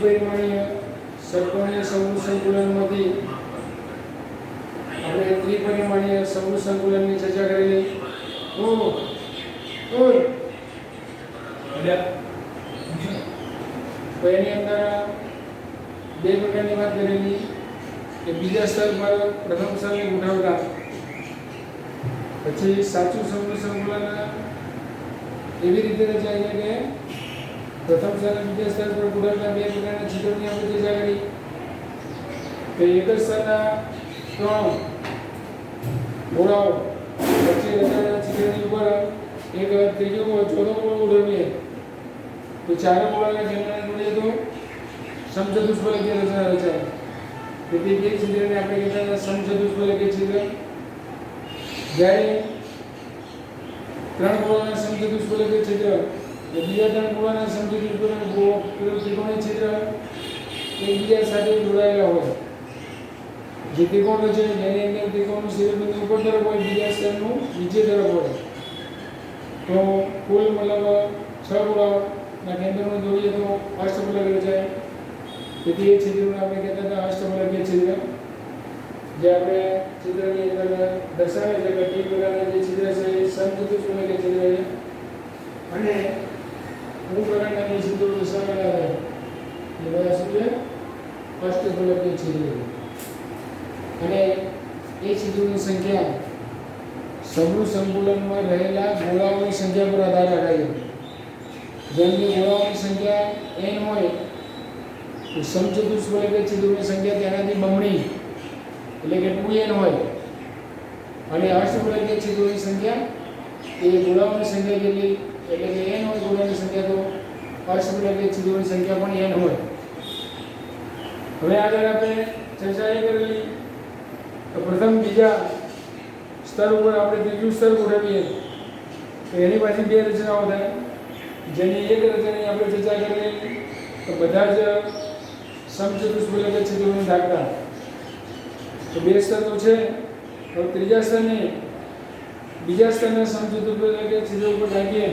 દ્વિપરિમાણીય ષટ્કોણીય સમૂહ સંકુલનમાંથી આપણે ત્રિપરિમાણીય સમૂહ સંકુલનની ચર્ચા કરેલી. તો એની અંદર બે પ્રકારની વાત કરેલી કે બીજા સ્તર પર પ્રથમ સ્તરને ગોઠવતા પછી સાચું સમૂહ સંકુલન એવી રીતે રચાય છે કે પ્રથમ સ્તર અને બીજા સ્તર પર ગોઠવતા બે પ્રકારના છિદ્રોની આપણે ચર્ચા કરી કે એક જ સ્તરના ત્રણ ગોળાઓ વચ્ચે રચાયેલા છિદ્રની ઉપર એક ત્રીજો ચોથો ગોળો ગોઠવીએ તો ચાર ગોળાને જમણે જોડીએ તો સમચતુષ્ફલકીય રચના રચાય. તેથી બે છિદ્રને આપણે કહેતા હતા સમચતુષ્ફલકીય છિદ્ર. જ્યારે ત્રણ ગોળાના સમચતુષ્ફલકીય છિદ્ર બીજા ત્રણ ગોળાના સમચતુષ્ફલકીય ત્રિકોણીય છિદ્ર એકબીજા સાથે જોડાયેલા હોય. જે ત્રિકોણ છે જેની અંદર ત્રિકોણનું શિરોબિંદુ ઉપર તરફ હોય, બીજા સ્તરનું નીચે તરફ હોય. તો કુલ મતલબ 6 ગોળાના કેન્દ્રને જોડીએ તો અષ્ટફલક રચાય. તેથી એ છિદ્રને આપણે કહેતા હતા અષ્ટફલકીય છિદ્ર. જે આપણે ચિત્રની અંદર દર્શાવે છે કે ટી પ્રકારના જે છિદ્ર છે એ સમચતુષ્ફલકીય છિદ્ર છે અને અમુક પ્રકારના જે છિદ્રો દર્શાવેલા છે એ બધા શું છે? અષ્ટફલકીય છિદ્ર. અને એ છિદ્રોની સંખ્યા સમૂહ સંકુલનમાં રહેલા ગોળાઓની સંખ્યા પર આધાર રાખે છે. જેમ કે ગોળાઓની સંખ્યા n હોય તો સમચતુષ્ફલકીય છિદ્રોની સંખ્યા તેનાથી બમણી એટલે કે 2n હોય અને અષ્ટફલકીય છિદ્રોની સંખ્યા એ ગોળાઓની સંખ્યા જેટલી એટલે કે n હોય ગોળાની સંખ્યા તો અષ્ટફલકીય છિદ્રોની સંખ્યા પણ n હોય. હવે આગળ આપણે ચર્ચા એ કરેલી તો પ્રથમ બીજા સ્તર ઉપર આપણે ત્રીજું સ્તર ગોઠવીએ તો એની પાછી બે રચનાઓ થાય. જેની એક રચનાની આપણે ચર્ચા કરેલી તો બધા જ સમચતુષ્ફલકીય છિદ્રોને ઢાંકતા. તો બે સ્તર તો છે. હવે ત્રીજા સ્તરને બીજા સ્તરના સમચતુષ્ફલકીય છિદ્રો ઉપર ઢાંકીએ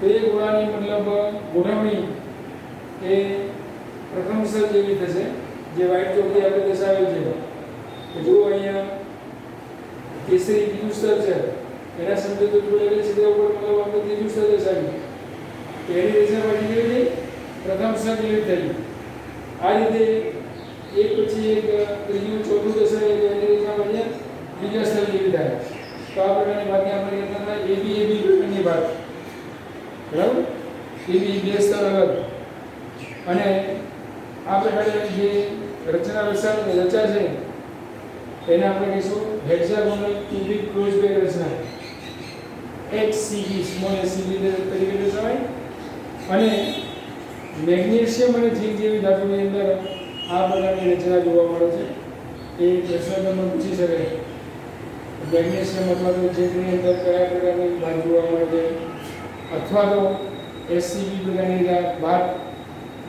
તો એ ગોળાની મતલબ ગોઠવણી એ પ્રથમ સ્તર જેવી થશે. જે વ્હાઇટ ચોકડી આપણે દર્શાવેલ છે કે જો અહીંયા કેસરી બીજું સ્તર છે એના સમચતુષ્ફલકીય છિદ્ર ઉપર મતલબ આપણે ત્રીજું સ્તર દર્શાવ્યું તો એની રચના પાછી કેવી થઈ? પ્રથમ સ્તર જેવી થઈ. આ રીતે એક પછી એક ત્રીજું ચોથું દર્શાવે તો એની રચના પાછી બીજા સ્તર જેવી થાય. તો આ પ્રકારની વાતને આપણે કહેતા હતા એબી પ્રકારની વાત. બરાબર? એબી બે સ્તર અલગ. અને આ પ્રકારે જે રચના રચાશે એને આપણે કહીશું હેક્સાગોનલ ક્યુબિક ક્લોઝ બેક રચના HCB સ્મોલ HCB તરીકે દર્શાવાય. અને મેગ્નેશિયમ અને ઝીંક જેવી ધાતુની અંદર આ પ્રકારની રચના જોવા મળે છે. એ પ્રશ્ન તમને પૂછી શકે મેગ્નેશિયમ અથવા તો ઝીંકની અંદર કયા પ્રકારની ભાગ જોવા મળે છે અથવા તો HCB પ્રકારની ભાગ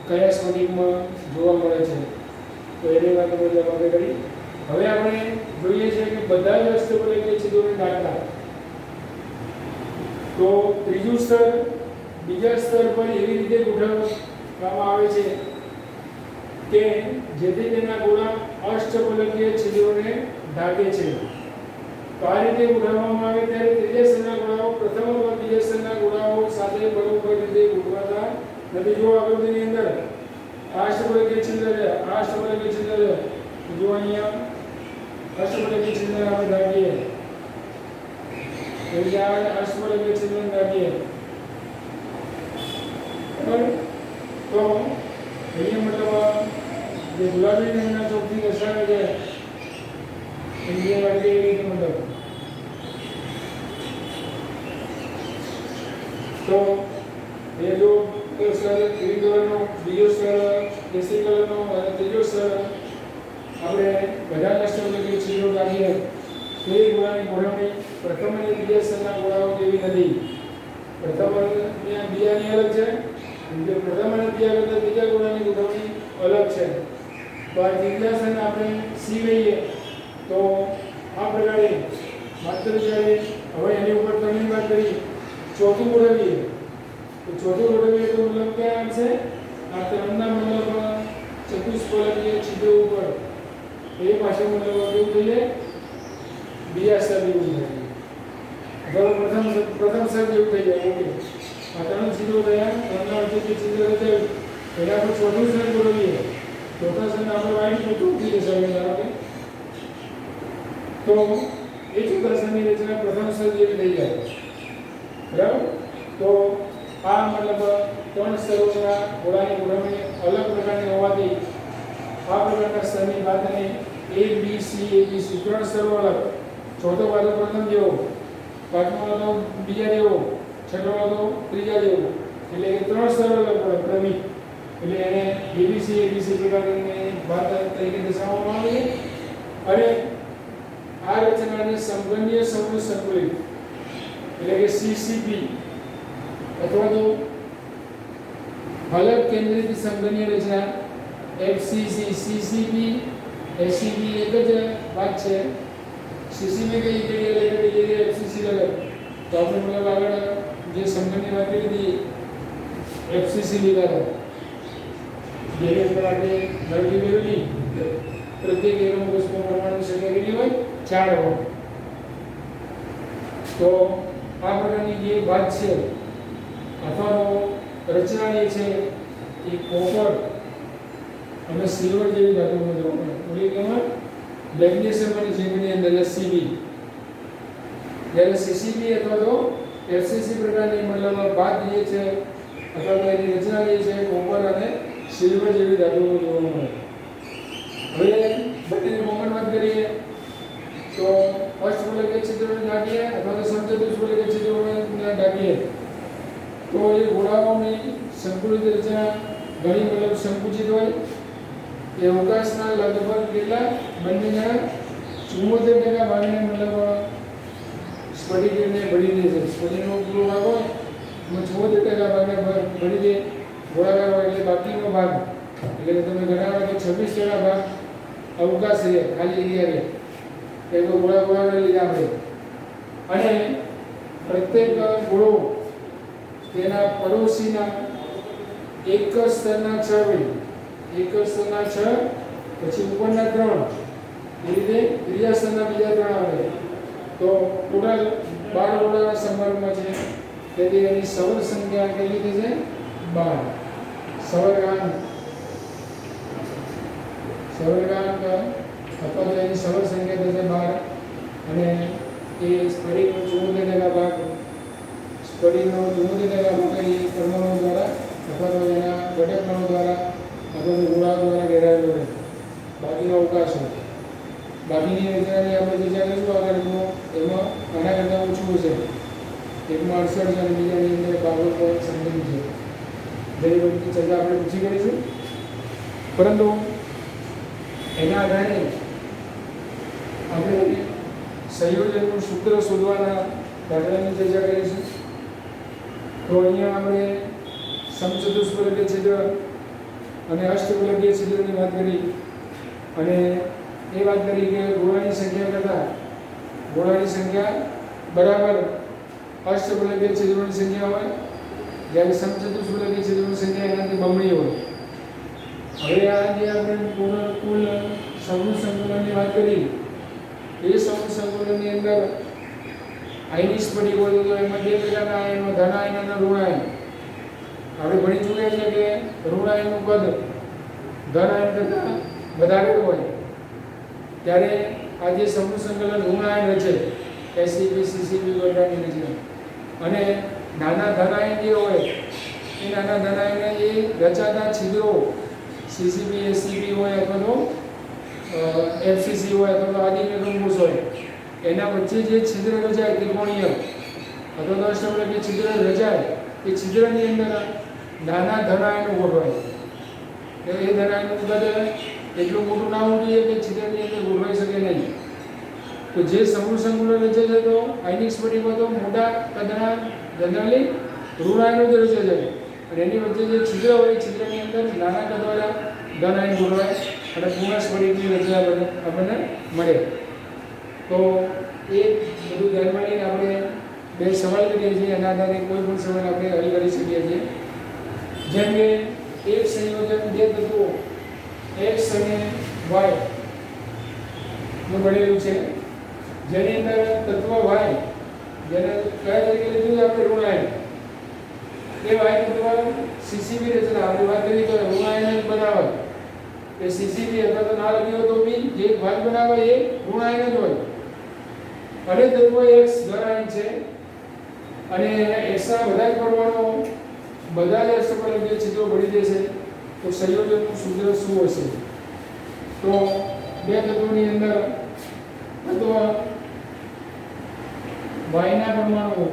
કયા સ્ફટિકમાં જોવા મળે છે. તો એની વાત આપણે કરી. હવે આપણે જોઈએ છે કે બધા જ અષ્ટફલકીય છિદ્રોને ઢાંકતા. તો ત્રીજું સ્તર બીજા સ્તર પર એવી રીતે ગોઠવવામાં આવે છે કે જેથી તેના ગોળા અષ્ટફલકીય છિદ્રોને ઢાંકે છે. તો આ રીતે ગોઠવવામાં આવે ત્યારે ત્રીજા સ્તરના ગોળાઓ પ્રથમ અથવા બીજા સ્તરના ગોળાઓ સાથે બરોબર રીતે ગોઠવાતા નથી. જો આકૃતિની અંદર અષ્ટફલકીય છિદ્ર છે, અષ્ટફલકીય છિદ્ર છે. જો અહીંયા અષ્ટફલકીય છિદ્ર આપણે ઢાંકીએ એટલે આ અષ્ટફલકીય છિદ્રને ઢાંકીએ તો અહીંયા મતલબ જે ગુલાબી રંગના ચોકથી દર્શાવે છે એની વાત એ રીતે મતલબ તો એ જો સ્તર ગ્રીન કલરનો, બીજો સ્તર કેસરી કલરનો અને ત્રીજો સ્તર આપણે બધા અષ્ટફલકીય છિદ્રો ઢાંકીએ તો એ ગોળાની ગોઠવણી પ્રથમ અને બીજા સ્તરના ગોળાઓ જેવી નથી. પ્રથમ અને બીજાની અલગ છે. પ્રથમ અને બીજા કરતાં બીજા ગોળાની ગોઠવણી અલગ છે. તો આ ત્રીજા સ્તરને આપણે સી લઈએ તો આ પ્રકારે માત્ર જ્યારે હવે એની ઉપર ત્રણની વાત કરી ચોથું ગોઠવીએ તો ચોથું ગોઠવીએ તો મતલબ ક્યાં આવશે? આ ત્રણના મતલબ ચતુષ્ફલકીય છિદ્રો ઉપર એ પાછળ મતલબ કેવું થઈ જાય બીજા સ્તર જેવું થઈ જાય અથવા પ્રથમ સ્તર જેવું થઈ જાય. ઓકે, આ ત્રણ છિદ્રો થયા, ત્રણના વચ્ચે જે છિદ્ર થયું એના પર ચોથું સ્તર બોલાવીએ. ચોથા સ્તરને આપણે વાઈટ મોટું થઈ જશે હવે ધારો કે તો એ ચોથા સ્તરની રચના પ્રથમ સ્તર જેવી થઈ જાય. બરાબર, તો આ મતલબ ત્રણ સ્તરોના ગોળાની ગોઠવણી અલગ પ્રકારની હોવાથી આ પ્રકારના સ્તરની વાતને A B C ત્રણ સ્તરો અલગ. ચોથો વાળો પ્રથમ જેવો, પાંચમો વાળો બીજા જેવો, છઠ્ઠો વાળો ત્રીજા જેવો, એટલે કે ત્રણ સ્તરો અલગ પડે ક્રમિક. એટલે એને ABC પ્રકારની વાત તરીકે દર્શાવવામાં આવે છે. અને આ રચનાને સમગણીય સમૂહ સંકુલિત એટલે કે CCP અથવા તો અલગ કેન્દ્રિત સંગણીય રચના FCC CCP SCP એક જ વાત છે. CCP કઈ જગ્યાએ લઈ ગઈ FCC લગર તો આપણે મતલબ આગળ જે સંગણની વાત કરી હતી FCC લીધા હતા જેની અંદર આપણે નવી મેળવી પ્રત્યેક એકમ કોષમાં પરમાણુ સંખ્યા કેટલી હોય 4 હોય. તો આ પ્રકારની જે વાત છે અથવા તો રચના જે છે એ કોપર અને સિલ્વર જેવી ધાતુઓનો જોવા મળે. ઓલી કેમાં મેગ્નેશિયમ અને ઝીંકની અંદર CB, જ્યારે CCB અથવા તો FCC પ્રકારની મતલબ વાત જે છે અથવા તો એની રચના જે છે કોપર અને સિલ્વર જેવી ધાતુઓ જોવા મળે. હવે બંનેની કોમન વાત કરીએ તો અષ્ટફલકીય છિદ્રોને ઢાંકીએ અથવા તો સમચતુષ્ફલકીય છિદ્રોને ઢાંકીએ તો એ ગોળાઓની સંકુલિત રચના ઘણી મતલબ સંકુચિત હોય. એ અવકાશના લગભગ કેટલા બંનેના 74% ભાગને મતલબ સ્ફટિકને ભરી દે છે. સ્ફટિકનો પૂરો ભાગ હોય એમાં 74% ભાગને ભરી દે ગોળાકાર હોય એટલે બાકીનો ભાગ એટલે કે તમે ગણાવો કે 26% ભાગ અવકાશ રહે, ખાલી એરિયા રહે. એ તો ગોળાને લીધે આપણે અને પ્રત્યેક ગોળો તેના પડોશીના એક સ્તરના 6 હોય, એક સ્તરના 6 પછી ઉપરના 3 એ રીતે ત્રીજા સ્તરના બીજા 3 આવે તો ટોટલ 12 ગોળાના સંપર્કમાં છે. તેથી એની સવર સંખ્યા કેટલી થશે 12. સવર્ગાંક અથવા તો એની સવર સંખ્યા થશે 12 અને એ સ્ફટિકનો 74% ભાગ સ્ફટિકનો 74% ભાગ એ પરમાણુ દ્વારા અથવા તો એના ઘટક કણો દ્વારા અથવા તો ગોળા દ્વારા ઘેરાયેલો રહે. બાકીનો અવકાશ હોય. બાકીની રચનાની આપણે ચર્ચા કરીશું આગળ તો એમાં આના કરતાં ઓછું હશે. એકમાં 68 અને બીજાની અંદર 52 સમથિંગ છે. જેની બધી ચર્ચા આપણે પૂછી કરીશું. પરંતુ એના આધારે આપણે સંયોજનનું સૂત્ર શોધવાના દાખલાની ચર્ચા કરીશું. તો અહીંયા આપણે સમચતુષ્ફલકીય છિદ્ર અને અષ્ટફલકીય છિદ્રની વાત કરી અને એ વાત કરી કે ગોળાની સંખ્યા કરતાં ગોળાની સંખ્યા બરાબર અષ્ટફલકીય છિદ્રોની સંખ્યા હોય, જ્યારે સમચતુષ્ફલકીય છિદ્રોની સંખ્યા એનાથી બમણી હોય. હવે આ જે આપણે કુલ સમૂહ સંકલનની વાત કરી એ સમૂહ સંકલનની અંદર આયનિક સ્ફટિક હોય તો એમાં 2 પ્રકારના આયનો, ધન આયન અને ઋણ આયન. આપણે ભણી ચૂક્યા છે કે ઋણ આયનનું કદ ધન આયન કરતાં વધારે હોય ત્યારે આ જે સમૂહ સંકલન ઋણ આયન રચે SCP CCP વગેરેની રચના અને નાના ધન આયન જે હોય એ નાના ધન આયન એ રચાતા છિદ્રો CCP SCP હોય અથવા તો FCC હોય અથવા તો આદિકેન્દ્રકોષ હોય એના વચ્ચે જે છિદ્ર રચાય ત્રિકોણીય અથવા તો અષ્ટફલકીય છિદ્ર રચાય એ છિદ્રની અંદર નાના ધન આયનો ગોઠવાય. એ ધન આયનનું કદ એટલું મોટું ના હોવું જોઈએ કે છિદ્રની અંદર ગોઠવાઈ શકે નહીં. તો જે સમૂહ સંકુલન રચે છે તો આયનિક સ્ફટિકો તો મોટા કદના જનરલી ઋણ આયનો જ રચે છે અને એની વચ્ચે જે છિદ્ર હોય છિદ્રની અંદર નાના કદવાળા ધન આયન ગોઠવાય અને પૂર્ણ સ્ફટિકની રચના આપણને મળે. તો એ બધું ધ્યાનમાં લઈને આપણે 2 સવાલ કરીએ છીએ. એના આધારે કોઈ પણ સવાલ આપણે હલ કરી શકીએ છીએ. જેમ કે એક સંયોજન બે તત્વો x અને y નું બનેલું છે, જેની અંદર તત્વ y જેને કયા તરીકે લીધું છે આપણે ઋણાયન, એ y તત્વ સીસીબી રચના આપણે વાત કરી તો ઋણાયન જ બનાવે કે સીસીબી અથવા તો ના લખ્યો તો બી જે ભાગ બનાવે એ ઋણાયન જ હોય, અને તત્વ x ધનાયન છે અને x ના બધા જ પરમાણુઓ બધા જ અષ્ટપલકીય છિદ્રો ભરી દેશે, તો સંયોજનનું સૂત્ર શું હશે? તો બે તત્વોની અંદર તત્વ y ના પરમાણુઓ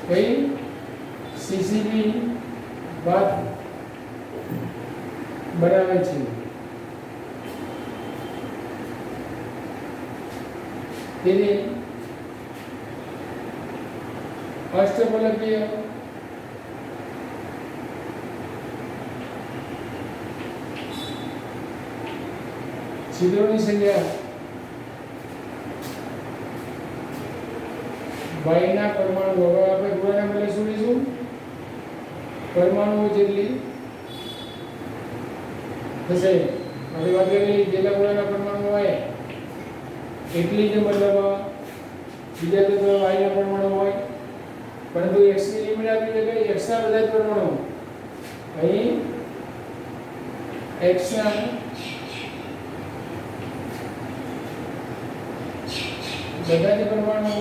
કઈ સીસીબી બાદ બનાવે છે, તેને અષ્ટપલકીય છિદ્રોની સંખ્યા y ના પરમાણુ, હવે આપણે ગોળાના બદલે શું લઈશું? પરમાણુઓ જેટલી થશે, આપણે વાત કરી જેટલા ગોળાના પરમાણુ હોય એટલી જ મતલબ બીજા તત્વ y ના પરમાણુ હોય, પરંતુ x ની લિમિટ આપી છે કે x ના બધા જ પરમાણુ, અહીં x ના બધા જ પરમાણુ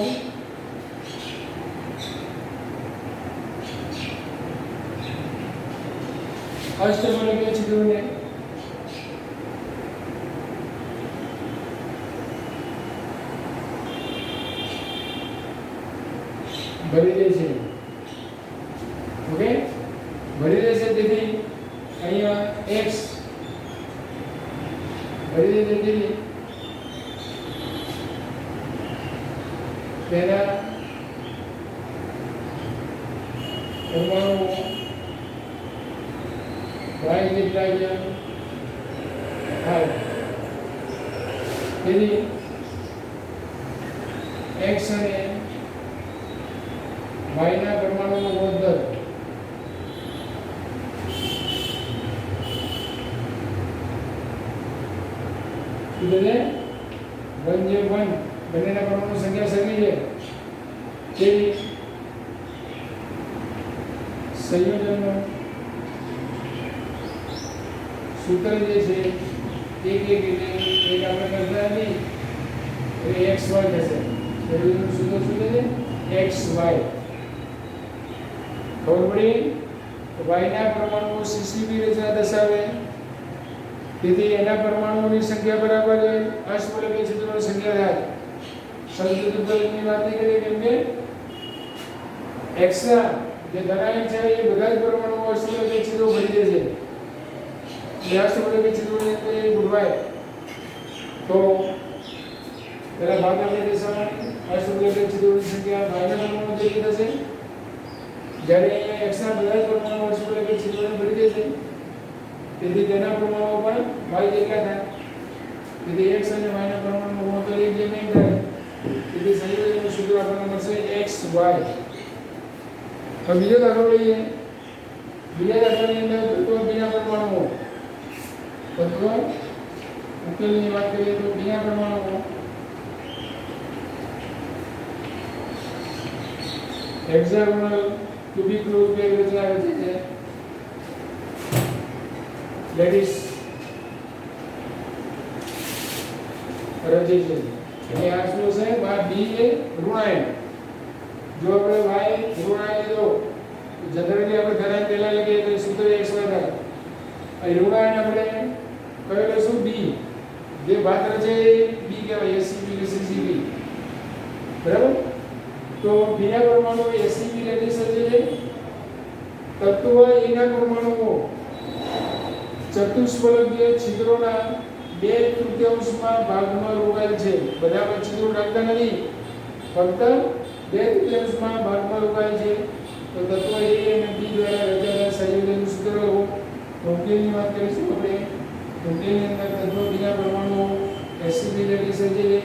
અષ્ટપલકીય છિદ્રોને ભરી દે છે, ઓકે ભરી દેશે, તેથી અહીંયા x ભરી દે, તેથી તેના પરમાણુ y જેટલા જ થાય, તેથી x અને y ના પરમાણુનો ગુણોત્તર એટલે 1:1 બંનેના પરમાણુ સંખ્યા સરખી છે, તેથી સંયોજનનું સૂત્ર જે છે એક આપણે કરતા નથી એ xy થશે, સંયોજનનું સૂત્ર શું છે? xy. ખબર પડી? y ના પરમાણુઓ સીસીબી રચના દર્શાવે, તેથી એના પરમાણુઓની સંખ્યા બરાબર અષ્ટપલકીય છિદ્રોની સંખ્યા થાય. સંયુક્તની વાત નહીં કરીએ કેમ કે x ના જે ધનાયન છે એ બધા જ પરમાણુઓ અષ્ટપલકીય છિદ્રો ભરી દે છે, અષ્ટપલકીય છિદ્રોની અંદર એ ગુણવાય તો પેલા ભાગ આપણે દર્શાવવાની અષ્ટપલકીય છિદ્રોની સંખ્યા y ના પરમાણુ જેટલી થશે, જ્યારે અહીંયા x ના બધા જ પરમાણુ અષ્ટપલકીય છિદ્રોને ભરી દે છે, તેથી તેના પરમાણુઓ પણ y જેટલા થાય, તેથી x અને y ના પરમાણુનો ગુણોત્તર એક જેમ નહીં થાય, તેથી સંયોજનનું સૂત્ર આપણને મળશે xy. હવે બીજો દાખલો લઈએ. બીજા દાખલાની અંદર તત્વ બીના પરમાણુઓ, તત્વ ઉકેલની વાત કરીએ તો બીના પરમાણુઓ હેક્સાગોનલ ક્યુબિક રૂપે રચના રચે છે, લેડિસ રચે છે, અને આ શું છે? બા બી એ ઋણાયન, જો આપણે y ઋણાયન લીધો જનરલી આપણે ધનાયન પહેલા લખીએ તો સૂત્ર xy થાય, અહીં ઋણાયન આપણે કયો લઈશું? b, જે ભાગ રચે b કહેવાય, SCB કે CCB, બરાબર? તો બીના પરમાણુ SCB લેડિસ રચે છે, તત્વ એના પરમાણુઓ ચતુષ્ફલકીય છિદ્રોના 2/3 ભાગમાં રોકાયેલ છે, બધા છિદ્રો રાખતા નથી, ફક્ત 2/3 ભાગમાં રોકાયેલ છે, તો તત્વ A અને B દ્વારા રચાયેલા સંયોજનનું સૂત્ર લખો. ઉકેલની વાત કરીશું આપણે. ઉકેલની અંદર તત્વ બીના પરમાણુઓ SCB લેડિસ રચે છે,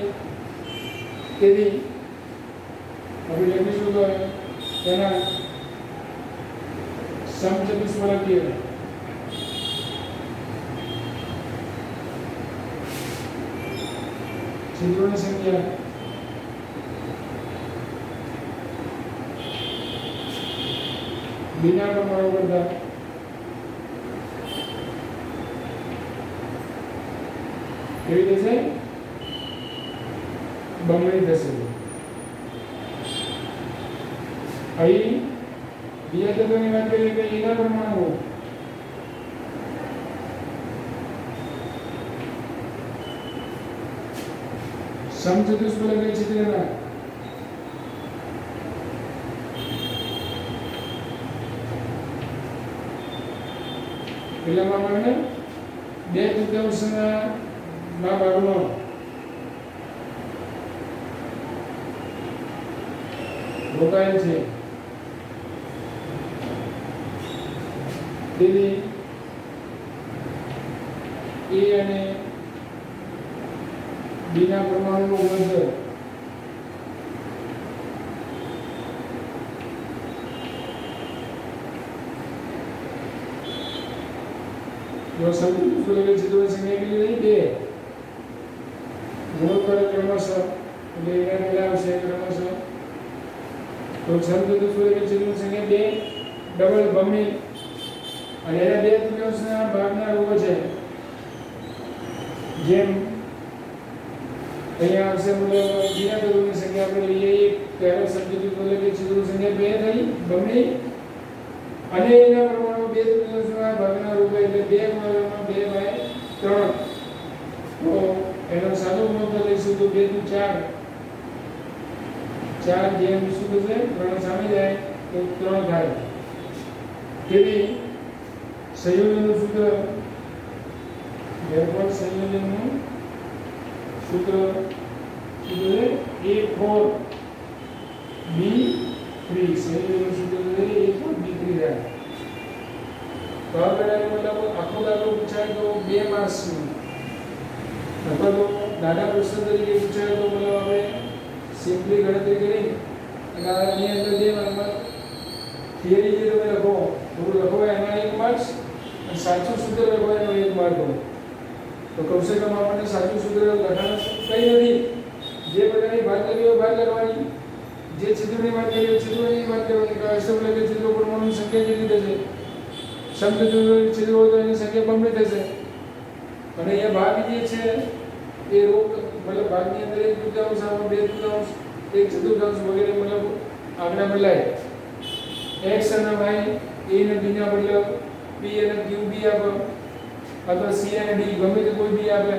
તેથી આપણે લખીશું તો તેના સમચતુષ્ફલકીય છિદ્રોની સંખ્યા बिना परमाणु करता કેવી થશે બમણી થશે અહીં બીજા તત્વની વાત કરીએ કે એના પરમાણુ સમચતુષ્ફલકીય છિદ્રના પેલામાં આપણે 2/3 ભાગમાં રોકાયેલ છે તેથી A અને B ના પરમાણુનું વજન जो समचतुष्फलकीय છિદ્રોની સંખ્યા કેટલી થઈ 2 ગુણોત્તર ક્રમશઃ એટલે એના કેટલા આવશે ક્રમશઃ તો સમચતુષ્ફલકીય છિદ્રોની સંખ્યા 2 ડબલ બમણી અને એના 2/3 ભાગના રૂપો છે જેમ અહીંયા આવશે મતલબ બીજા તત્વોની સંખ્યા આપણે લઈએ 1 પહેલો સમચતુષ્ફલકીય છિદ્રોની સંખ્યા 2 થઈ બમણી અને એના પરમાણુ 2/3 ભાગના રૂપે એટલે 2/2/3 તો એનો સાદો ગુણોત્તર લઈશું તો 2 × 4 જેમ શું થશે 3 સામે જાય તો 3 થાય તેથી સંયોજનનું સૂત્ર વ્યવહાર સંયોજનનું સૂત્ર શું છે A4B3 સંયોજનનું સૂત્ર છે A4B3 થાય તો આપણે મતલબ આખો દાખલો પૂછાય તો 2 માર્ક્સનું અથવા તો નાના પ્રશ્ન તરીકે પૂછાય તો મતલબ આપણે સિમ્પલી ગણતરી કરી અને આની અંદર 2 માર્કમાં થિયરી જે તમે લખો થોડું લખો એના 1 માર્ક્સ અને સાચું સૂત્ર લખો એનો 1 માર્ક હોય તો કમસે કમ આપણને સાચું સૂત્ર લખવાનું કંઈ નથી જે પ્રકારની વાત કરી હોય વાત કરવાની જે છિદ્રોની વાત કરી હોય છિદ્રોની વાત કરવાની કે અષ્ટફલકીય છિદ્રો પરમાણુની સંખ્યા કેટલી થશે સમચતુષ્ફલકીય છિદ્રો હોય તો એની સંખ્યા બમણી થશે અને અહીંયા ભાગ જે છે એ રોગ મતલબ ભાગની અંદર 1/3 આવો 2/3 1/4 વગેરે મતલબ આંકડા બદલાય x અને y a અને b ના બદલે p અને q b આપે અથવા c અને d ગમે તે કોઈ બી આપે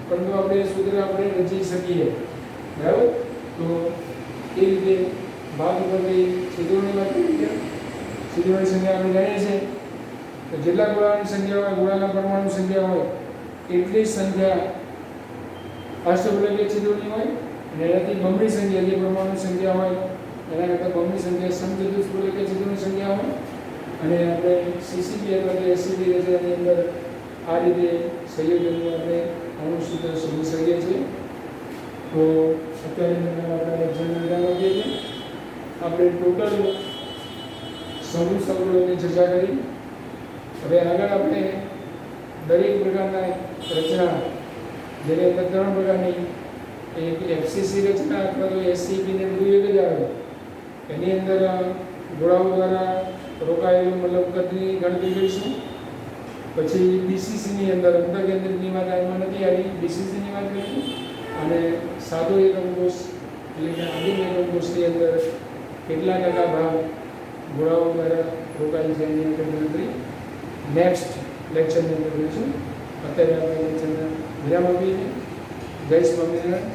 પરંતુ આપણે સૂત્ર આપણે રચી શકીએ બરાબર તો એ રીતે ભાગ ઉપરની છિદ્રોની વાત કરીએ છિદ્રોની સંખ્યા આપણે જાણીએ છીએ તો જેટલા ગોળાની સંખ્યા હોય ગોળાના પરમાણુ સંખ્યા હોય એટલી સંખ્યા અષ્ટફલકીય છિદ્રોની હોય અને એનાથી બમણી સંખ્યા જે પરમાણુ સંખ્યા હોય એના કરતાં બમણી સંખ્યા સમચતુષ્ફલકીય છિદ્રોની સંખ્યા હોય અને આપણે સીસીપી અથવા કે એસસીપી રચનાની અંદર આ રીતે સંયોજનનું આપણે અણુ સૂત્ર શોધી શકીએ છીએ તો અત્યારે આપણે લેક્ચરને વિરામ આપીએ છીએ આપણે ટોટલ સમૂહ સંકળોની ચર્ચા કરી હવે આગળ આપણે દરેક પ્રકારના રચના જેની અંદર 3 પ્રકારની એક એફસીસી રચના અથવા તો એસસીપી ને બધું એક જ આવે એની અંદર ગોળાઓ દ્વારા રોકાયેલું મતલબ કદની ગણતરી કરીશું પછી ડીસીસીની અંદર અંતર્કેન્દ્રિતની વાત આમાં નથી આવી ડીસીસીની વાત કરીશું અને સાદો એકમ કોષ એટલે કે આદિમ એકમ કોષની અંદર કેટલા ટકા ભાગ ગોળાઓ દ્વારા રોકાયેલ છે એની અંદર ગણતરી નેક્સ્ટ લેક્ચરની અંદર કરીશું અત્યારે આપણે લેક્ચરને વિરામ આપીએ જય સ્વામિનારાયણ